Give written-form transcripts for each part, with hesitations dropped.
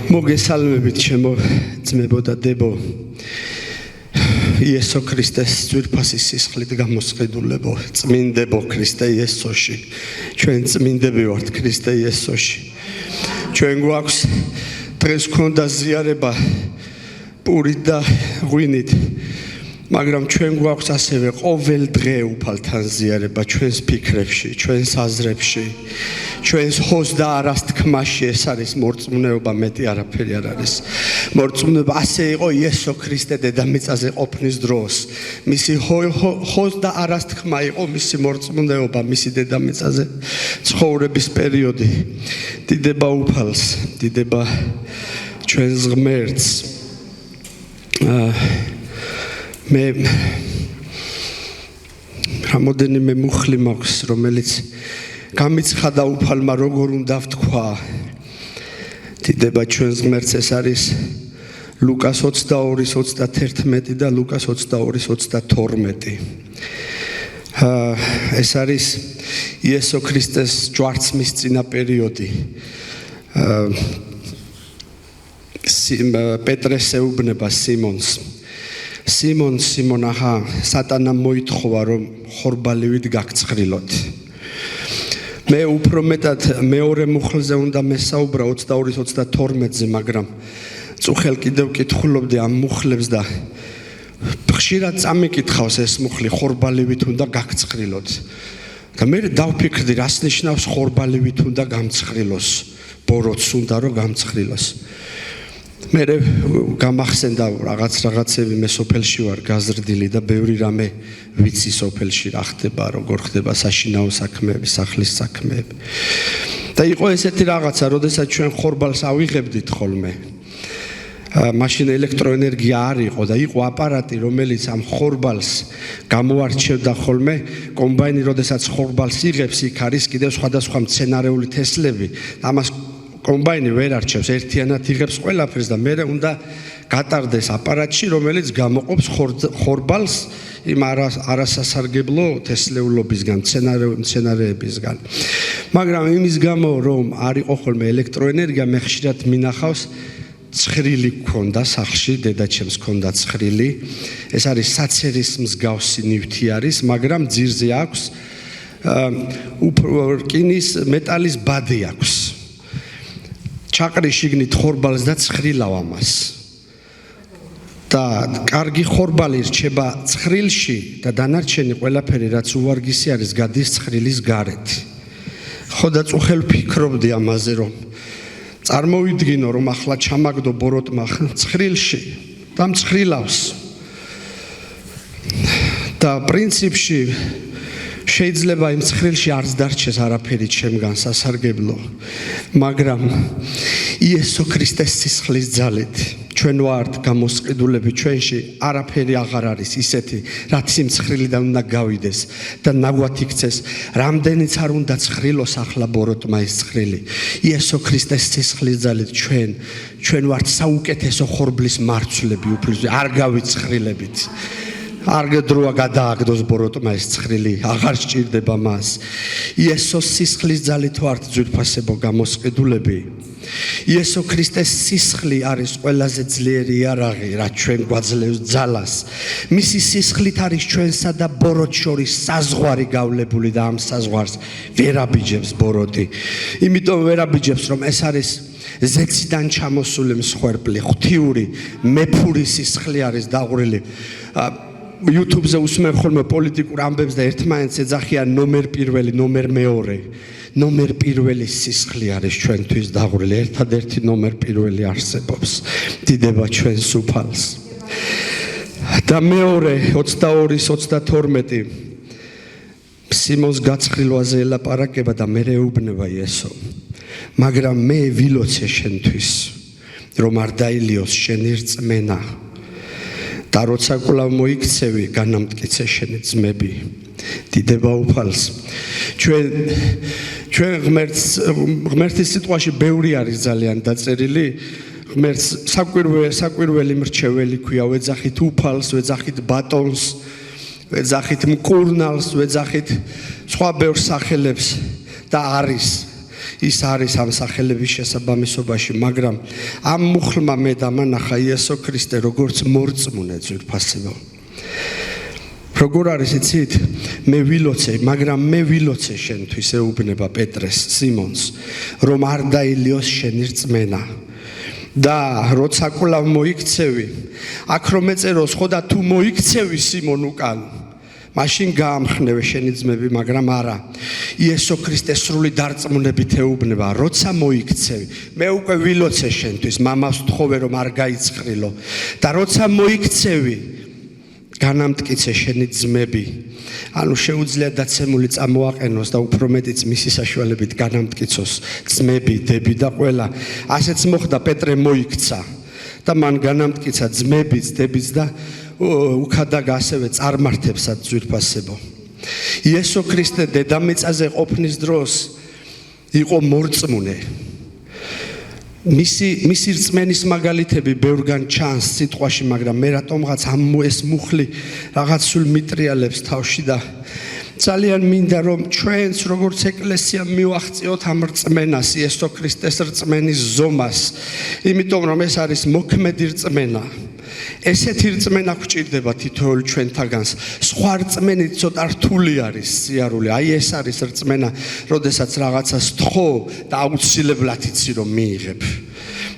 მოგესალმებით ჩემო ძმებო და დებო იესო ქრისტეს ძვირფასი სისხლით გამოსყიდულებო წმინდებო ქრისტე იესოში ჩვენ წმინდები ვართ ქრისტე იესოში ჩვენ გვაქვს დღეს გქონდა ზიარება პურით და ღვინით მაგრამ ჩვენ გვაქვს ასევე ყოველ დღე უფალთან ზიარება ჩვენს ფიქრებში ჩვენს აზრებში ჩვენს ხოს და არას თქმაში ეს არის მორწმუნეობა მეტი არაფერი არ არის მორწმუნეობა ასე იყო იესო ქრისტე დედამიწაზე ყოფნის დროს მისი ხოს და არას თქმა იყო მისი მორწმუნეობა მისი დედამიწაზე ცხოვრების პერიოდი დიდება უფალს დიდება ჩვენს ღმერთს მე რამოდენიმე მუხლი მაქვს რომელიც გამიცხადა უფალმა როგორ უნდა ვთქვა დიდება ჩვენს ღმერთს ეს არის ლუკას 22:31 და ლუკას 22:32 ეს არის იესო ქრისტეს ჯვარცმის წინა პერიოდი პეტრეს ეუბნება სიმონ აჰა სატანამ მოითხოვა რომ ხორბალივით გაგცხრილოთ მე უფრო მეტად მეორე მუხლზე უნდა მესაუბრა 22:32-ზე მაგრამ წუხელ კიდევ კითხულობდი ამ მუხლებს და ხშირად წამიკითხავს ეს მუხლი ხორბალივით უნდა გაგცხრილოთ და მე დავფიქრდი რას ნიშნავს ხორბალივით უნდა გამცხრილოს ბოროტს უნდა რომ გამცხრილოს მე გამახსენდა რაღაცები მე სოფელში ვარ გაზრდილი და ბევრი რამე ვიცი სოფელში რა ხდება როგორ ხდება საშინაო საქმეები სახლის საქმეები და იყო ესეთი რაღაცა როდესაც ჩვენ ხორბალს ავიღებდით ხოლმე მაშინ ელექტროენერგია არ იყო და იყო აპარატი რომელიც ამ ხორბალს გამოარჩევდა ხოლმე კომბაინი როდესაც ხორბალს იღებს იქ არის კიდევ სხვადასხვა მცენარეული თესლები ამას კომბაინი ვერ არჩევს ერთიანად იღებს ყველაფერს და მე უნდა გატარდეს აპარატში რომელიც გამოყოფს ხორბალს იმ არასასარგებლო თესლეულობისგან მცენარეებისგან მაგრამ იმის გამო რომ არ იყო ხოლმე ელექტროენერგია მე ხშირად მინახავს ცხრილი გქონდა სახლში დედაჩემს გქონდა ცხრილი ეს არის საცერის მსგავსი ნივთი არის მაგრამ ძირზე აქვს რკინის მეტალის ბადი აქვს ჩაყრი შიგნით ხორბალს და ცხრილავ ამას და კარგი ხორბალი რჩება ცხრილში და დანარჩენი ყველაფერი რაც უვარგისი არის გადის ცხრილის გარეთ ხო და წუხელ ფიქრობდი ამაზე რომ წარმოვიდგინო რომ ახლა ჩამაგდო ბოროტმა ცხრილში და მცხრილავს და პრინციპში შეიძლება იმ ცხრილში არც დარჩეს არაფერი ჩემგან სასარგებლო მაგრამ იესო ქრისტეს სისხლის ძალით ჩვენ ვართ გამოსყიდულები ჩვენში არაფერი აღარ არის ისეთი რაც იმ ცხრილიდან უნდა გავიდეს და ნაგვათ იქცეს რამდენიც არ უნდა ცხრილოს ახლა ბოროტმა ის ცხრილი იესო ქრისტეს სისხლის ძალით ჩვენ ვართ საუკეთესო ხორბლის მარცვლები უფლისწული არ გავიცხრილებით არ გდროა გადააგდოს ბოროტმა ეს ცხრილი აღარ სჭირდება მას იესოს სისხლის ძალით ვართ ძვირფასებო გამოსყიდულები იესო ქრისტეს სისხლი არის ყველაზე ძლიერი იარაღი რაც ჩვენ გვაძლევს ძალას მისი სისხლით არის ჩვენსა და ბოროტს შორის საზღვარი გავლებული და ამ საზღვარს ვერ აბიჯებს ბოროტი იმიტომ ვერ აბიჯებს რომ ეს არის ზეციდან ჩამოსული მსხვერპლი ღვთიური მეფური სისხლი არის დაღვრილი YouTube-ზე უსმენ ხოლმე პოლიტიკურ ამბებს და ერთმანეთს ეძახიან ნომერ პირველი, ნომერ მეორე. ნომერ პირველი სისხლი არის ჩვენთვის დაღვრილი, ერთადერთი ნომერ პირველი არსებობს. დიდება ჩვენს უფალს. და მეორე 22:32 სიმონს გაცხრილვაზე ელაპარაკება და მე ეუბნება იესო. მაგრამ მე ვილოცე შენთვის, რომ არ დაილიოს შენი რწმენა. და როცა კვლავ მოიქცევი განამტკიცე შენი ძმები დიდება უფალს ჩვენ ღმერთის სიტყვაში ბევრი არის ძალიან დაწერილი ღმერთს საკვირველი მრჩეველი ქვია ვეძახით უფალს ვეძახით ბატონს ვეძახით მკურნალს ვეძახით სხვა ბევრ სახელებს და არის ის არის ამ სახელების შესაბამისობაში, მაგრამ ამ მუხლმა მე დამანახა იესო ქრისტე როგორც მორწმუნე ძვირფასებო. როგორ არის იცით? მე ვილოცე, მაგრამ მე ვილოცე შენთვის ეუბნება პეტრეს, სიმონს, რომ არ დაილიოს შენი რწმენა. და როცა კვლავ მოიქცევი, აქ რომ ეწეროს ხო და თუ მოიქცევი სიმონ უკან, მაშინ გაამხნევე შენი ძმები, მაგრამ არა. იესო ქრისტე სრული დარწმუნებით ეუბნება, როცა მოიქცევი, მე უკვე ვილოცე შენთვის, მამას ვთხოვე რომ არ გაიწყრილო და როცა მოიქცევი, განამტკიცე შენი ძმები. ანუ შეუძლია დაცემული წამოაყენოს და უფრო მეტიც მისი საშუალებით განამტკიცოს ძმები, დები და ყველა. ასეც მოხდა, პეტრე მოიქცა და მან განამტკიცა ძმებიც, დებიც და უკადა ასევე წარმართებსაც ძვირფასებო. იესო ქრისტე დედამიწაზე ყოფნის დროს იყო მორწმუნე. მისი რწმენის მაგალითები ბევრგან ჩანს სიტყვაში, მაგრამ მე რატომღაც ეს მუხლი რაღაც სულ მიტრიალებს თავში და ძალიან მინდა რომ ჩვენც როგორც ეკლესია მივახციოთ ამ რწმენას, იესო ქრისტეს რწმენის ზომას, იმიტომ რომ ეს არის მოქმედი რწმენა. ესეთი რწმენა გვჭირდება თითოეულ ჩვენთაგანს. სხვა რწმენით ცოტა რთული არის სიარული. აი ეს არის რწმენა, როდესაც რაღაცას თხოვ და აუცილებლად იცი რომ მიიღებ.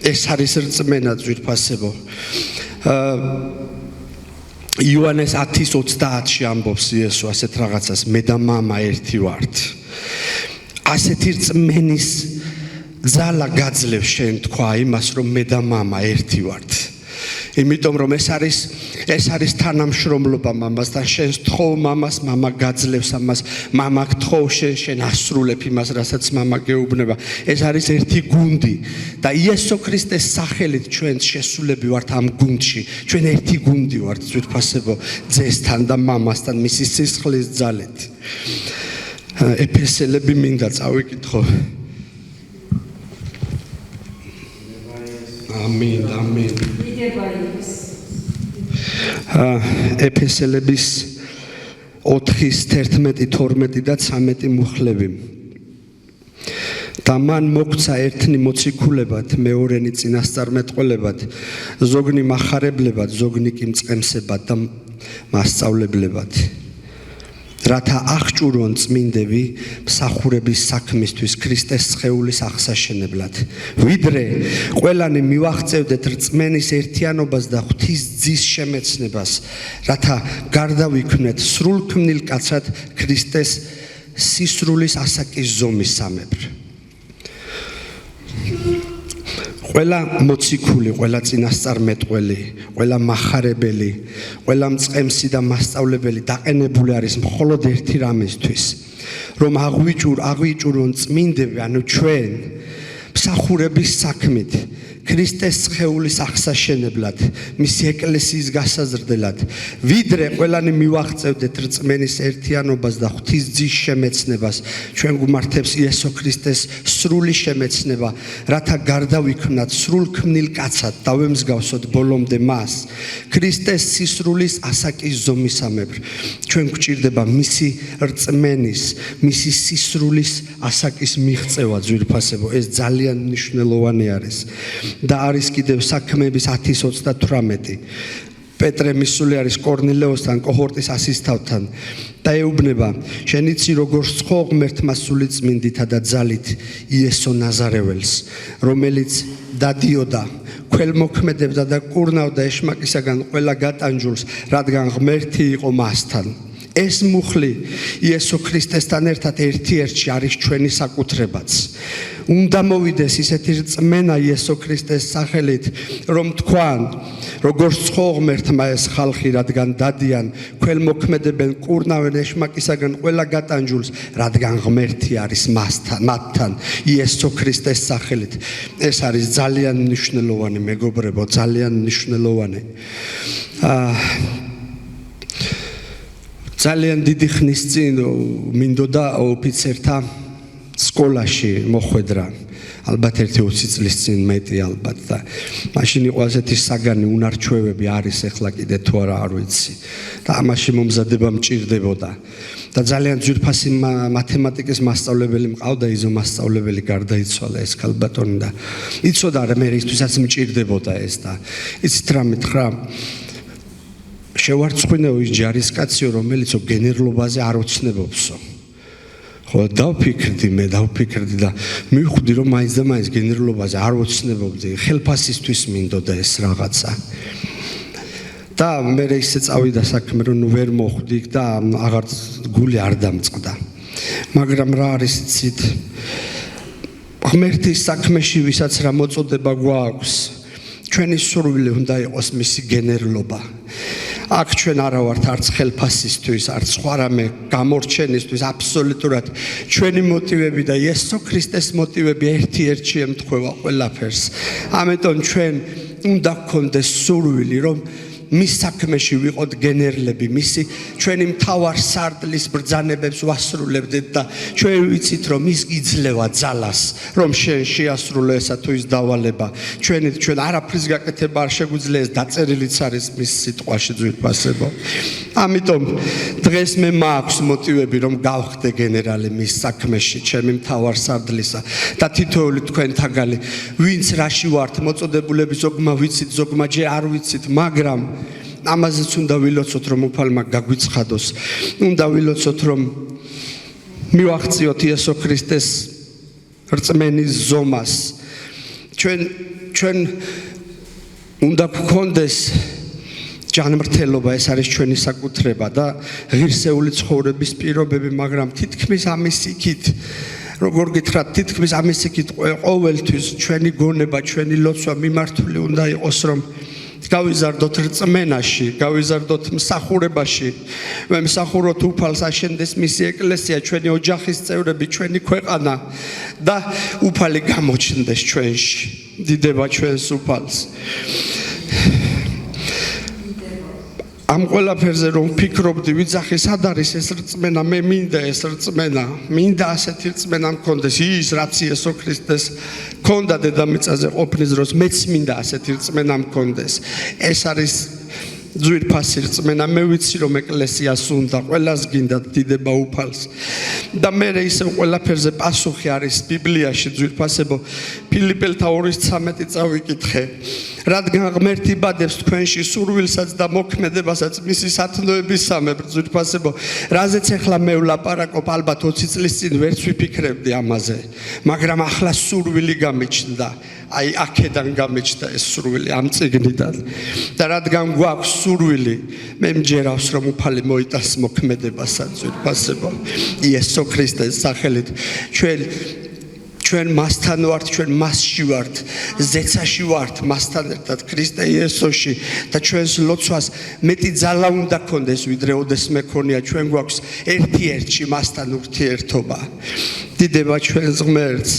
ეს არის რწმენა ძვირფასებო. იოანეს 10:30-ში ამბობს იესო ასეთ რაღაცას, მე და მამა ერთი ვართ. ასეთი რწმენის ძალა გაძლევს შენ თქვა იმას, რომ მე და მამა ერთი ვართ. იმიტომ რომ ეს არის თანამშრომლობა მამასთან, შენ თხოვ მამას, მამა გაძლევს ამას, მამა გთხოვ შენ ასრულებ იმას, რასაც მამა გეუბნება. ეს არის ერთი გუნდი და იესო ქრისტეს სახელით ჩვენ შესულები ვართ ამ გუნდში. ჩვენ ერთი გუნდი ვართ ძვირფასებო, ძესთან და მამასთან მისი სისხლის ძალით. ეფესელები მინდა წავიკითხო. ამინ, ამინ. ეფესელების 4:11-12 და 13 მუხლები. და მან მოგცა ერთნი მოციქულებად, მეორენი წინასწარმეტყველებად, ზოგნი მახარებლებად, ზოგნი კი მწყემსებად და მასწავლებლებად. რათა აღჭურვონ წმინდები მსახურების საქმისთვის ქრისტეს სხეულის აღსაშენებლად. ვიდრე ყველანი მივაღწევდეთ რწმენის ერთიანობას და ღვთის ძის შემეცნებას, რათა გარდავიქმნეთ სრულქმნილ კაცად ქრისტეს სისრულის ასაკის ზომისამებრ. ყველა მოციქული, ყველა წინასწარმეტყველი, ყველა მახარებელი, ყველა მწყემსი და მასწავლებელი დაყენებული არის მხოლოდ ერთი რამისთვის, რომ აღვიჭურონ წმინდები, ანუ ჩვენ მსახურების საქმით, ქრისტეს სხეულის აღსაშენებლად, მისი ეკლესიის გასაზრდელად, ვიდრე ყველანი მივაღწევდეთ რწმენის ერთიანობას და ღვთის ძის შემეცნებას, ჩვენ გვმართებს იესო ქრისტეს სრული შემეცნება, რათა გარდავიქმნათ სრულქმნილ კაცად, დავემსგავსოთ ბოლომდე მას, ქრისტეს სისრულის ასაკის ზომისამებრ. ჩვენ გვჭირდება მისი რწმენის, მისი სისრულის ასაკის მიღწევა ძვირფასებო, ეს ძალიან მნიშვნელოვანი არის. და არის კიდევ საქმეების 10:28. პეტრე მისული არის კორნილეოსთან, კოჰორტის ასისთავთან და ეუბნება, შენ იცი როგორც ხო ღმერთმა სული წმინდითა და ძალით იესო ნაზარეველს, რომელიც დადიოდა, ქველმოქმედებდა და კურნავდა ეშმაკისაგან ყველა გატანჯულს, რადგან ღმერთი იყო მასთან. ეს მუხლი იესო ქრისტესთან ერთად ერთ-ერთში არის ჩვენი საკუთრებაც. უნდა მოვიდეს ისეთი რწმენა იესო ქრისტეს სახელით, რომ თქვან, როგორც ხო ღმერთმა ეს ხალხი, რადგან დადიან, ქველმოქმედებენ, კურნავენ ეშმაკისაგან ყველა გატანჯულს, რადგან ღმერთი არის მათთან, იესო ქრისტეს სახელით. ეს არის ძალიან მნიშვნელოვანი, მეგობრებო, ძალიან მნიშვნელოვანი. ძალიან დიდი ხნის წინ მინდოდა ოფიცერთა სკოლაში მოხვედრა. ალბათ 20 წლის წინ მეტი ალბათ და მაშინ იყო ასეთი საგანი უნარჩვევები არის ახლა კიდე თუ არა არ ვიცი. და ამაში მომზადება მჭირდებოდა. და ძალიან ძვირფასი მათემატიკის მასწავლებელი მყავდა, იზო მასწავლებელი გარდაიცვალა ეს ქალბატონი და იცოდა რა მე ისთვისაც მჭირდებოდა ეს და იცით რა მითხრა შევარცხვინეო ის ჯარისკაციო რომელიც გენერლობაზე არ ოცნებობსო ხო დავფიქრდი და მივხვდი რომ მაინც და მაინც გენერლობაზე არ ოცნებობდი ხელფასისთვის მინდოდა ეს რაღაცა და მე ისე წავიდა საქმე რომ ვერ მოხვდი და აღარ გული არ დამწყდა მაგრამ რა არის იცით ღმერთის საქმეში ვისაც რა მოწოდება გვაქვს ჩვენი სურვილი უნდა იყოს მისი გენერლობა აქ ჩვენ არა ვართ არც ხელფასისთვის არც სხვა რამე გამორჩენისთვის აბსოლუტურად ჩვენი მოტივები და იესო ქრისტეს მოტივები ერთ-ერთი ემთხვევა ყველაფერს ამიტომ ჩვენ უნდა გქონდეს სურვილი რომ მის საქმეში ვიყოთ გენერლები მისი ჩვენი მთავარ სარდლის ბრძანებებს ვასრულებდეთ და ჩვენ ვიცით რომ ის იძლევა ძალას რომ შენ შეასრულო ესა თუ ის დავალება ჩვენ არაფრის გაკეთება არ შეგვიძლია ეს დაწერილიც არის მის სიტყვაში ძვირფასებო ამიტომ დღეს მე მაქვს მოტივები რომ გავხდე გენერალი მის საქმეში ჩემი მთავარ სარდლისა და თითოეული თქვენთაგანი ვინც რაში ვართ მოწოდებულები ზოგმა ვიცით ზოგმა ჯერ არ ვიცით მაგრამ ამაზეც უნდა ვილოცოთ რომ უფალმა გაგვიცხადოს უნდა ვილოცოთ რომ მივახციოთ იესო ქრისტეს რწმენის ზომას ჩვენ უნდა გქონდეს ჯანმრთელობა ეს არის ჩვენი საკუთრება და ღირსეული ცხოვრების პირობები მაგრამ თითქმის ამის იქით როგორ გითხრათ თითქმის ამის იქით ყოველთვის ჩვენი გონება ჩვენი ლოცვა მიმართული უნდა იყოს რომ გავიზარდოთ რწმენაში, გავიზარდოთ მსახურებაში, ვემსახუროთ უფალს აშენდეს მისი ეკლესია, ჩვენი ოჯახის წევრები, ჩვენი ქვეყანა და უფალი გამოჩნდეს ჩვენში. დიდება ჩვენს უფალს. ამ ყველაფერზე რომ ვფიქრობდი, ვიძახი, სად არის ეს რწმენა? მე მინდა ეს რწმენა, მინდა ასეთი რწმენა მქონდეს, ის რაც იესო ქრისტეს ქონდა დედამიწაზე ყოფნის დროს, მეც მინდა ასეთი რწმენა მქონდეს. ეს არის ძვირფასი რწმენა, მე ვიცი რომ ეკლესიას უნდა, ყველას გინდა დიდება უფალს. და მე ისე ყველაფერზე პასუხი არის ბიბლიაში ძვირფასებო, ფილიპელთა 2:13 წავიკითხე. რადგან ღმერთი ბადებს თქვენში სურვილსაც და მოქმედებასაც მისი სათნოებისამებრ ძვირფასებო, რაზეც ახლა მე ვლაპარაკობ, ალბათ 20 წლის წინ ვერც ვიფიქრებდი ამაზე, მაგრამ ახლა სურვილი გამიჩნდა. აი აქედან გამიჩნდა ეს სურვილი ამ წიგნიდან. და რადგან გვაქვს სურვილი, მე მჯერავს რომ უფალი მოიტანს მოქმედებასაც ძვირფასებო. იესო ქრისტეს სახელით ჩვენ მასთან ვართ, ჩვენ მასში ვართ, ზეცაში ვართ მასთან ერთად ქრისტე იესოში და ჩვენს ლოცვას მეტი ძალა უნდა გქონდეს, ვიდრე ოდესმე ქონია, ჩვენ გვაქვს ერთ-ერთში მასთან ურთიერთობა. დიდება ჩვენს ღმერთს.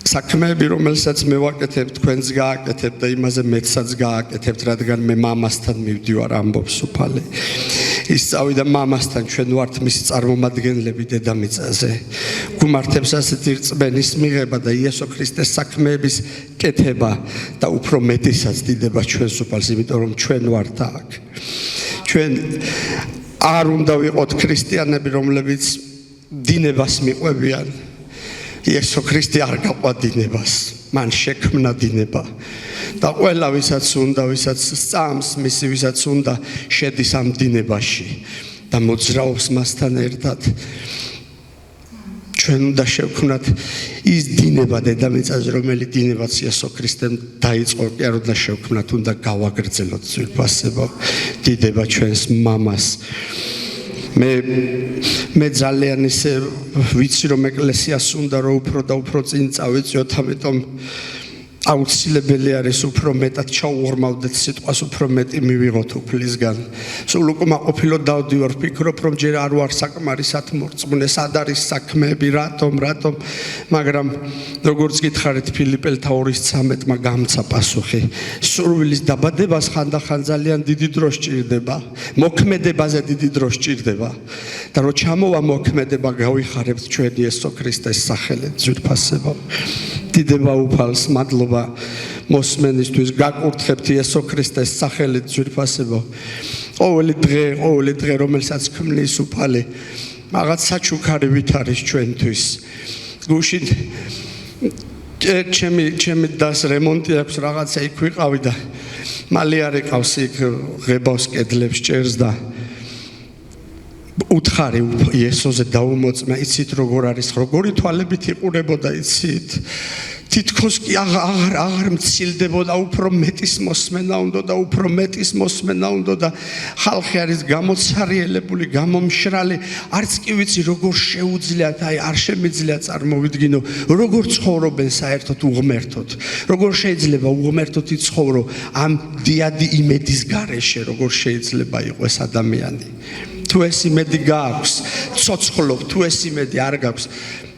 საქმეები, რომელსაც მე ვაკეთებ, თქვენს გააკეთებ და იმაზე მეცაც გააკეთებთ, რადგან მე მამასთან მივდივარ, ამბობს უფალი. ის წავიდა მამასთან, ჩვენ ვართ მისი წარმომადგენლები დედამიწაზე. გვმართებს ასეთი რწმენის მიღება და იესო ქრისტეს საქმეების კეთება და უფრო მეტისაც დიდება ჩვენს უფალს, იმიტომ რომ ჩვენ ვართ აქ. ჩვენ არ უნდა ვიყოთ ქრისტიანები, რომლებიც დინებას მიყვებიან. იესო ქრისტე არ გაყვა დინებას, მან შექმნა დინება. და ყველა ვისაც უნდა, ვისაც სწამს, მისი ვისაც უნდა, შედის ამ დინებაში და მოძრაობს მასთან ერთად. ჩვენ უნდა შევქმნათ ის დინება დედამიწაზე, რომელიც დინებაც იესო ქრისტემ დაიწყო, კი არ უნდა შევქმნათ, უნდა გავაგრძელოთ ძვირფასებო. დიდება ჩვენს მამას. მე ძალიან ისე ვიცი რომ ეკლესიას უნდა რომ უფრო და უფრო წინ წავიწიოთ, ამიტომ აუცილებელი არის უფრო მეტად ჩაუღრმავდეთ სიტყვას, უფრო მეტი მივიღოთ უფლისგან. სულ უკმაყოფილო დავდივარ, ვფიქრობ რომ ჯერ არ ვარ საკმარისად მორწმუნე, სად არის საქმეები, რატომ, მაგრამ როგორც გითხარით ფილიპელთა 2:13-მა გამცა პასუხი. სურვილის დაბადებას ხანდახან ძალიან დიდი დრო სჭირდება, მოქმედებაზე დიდი დრო სჭირდება და რომ ჩამოვა მოქმედება გავიხარებთ ჩვენ იესო ქრისტეს სახელით ძვირფასებო. დიდება უფალს, მადლობა მოსმენისთვის, გაკურთხებთ იესო ქრისტეს სახელით ძვირფასებო. ყოველი დღე რომელსაც ქმნის უფალი რაღაც საჩუქარი ვით არის ჩვენთვის გუშინ ჩემი დას რემონტი აქვს რაღაცა იქ ვიყავი და მალე არ ეყავს იქ ღებავს კედლებს ჭერს და უთხარი იესოზე დაუმოწმა იცით როგორ არის როგორი თვალებით იყურებოდა იცით თითქოს კი აღარ მცილდებოდა უფრო მეტის მოსმენა უნდა და უფრო მეტის მოსმენა უნდა და ხალხი არის გამოცარიელებული გამომშრალი არც კი ვიცი როგორ შეუძლიათ აი არ შემიძლია წარმოვიდგინო როგორ ცხოვრობენ საერთოდ უღმერთოდ როგორ შეიძლება უღმერთოდ იცხოვრო ამ დიადი იმედის გარეშე როგორ შეიძლება იყოს ადამიანი თუ ეს იმედი გააქვს ცოცხლობ თუ ეს იმედი არ გაქვს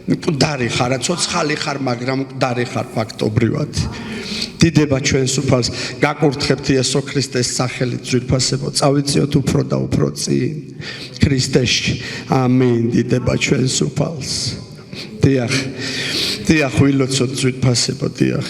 მკვდარი ხარ, ცოცხალი ხარ, მაგრამ მკვდარი ხარ ფაქტობრივად. დიდება ჩვენს უფალს, გაკურთხებთ იესო ქრისტეს სახელით ძვირფასებო, წავიწიოთ უფრო და უფრო წინ ქრისტეში. ამინ. დიდება ჩვენს უფალს. დიახ, ვილოცოთ ძვირფასებო, დიახ.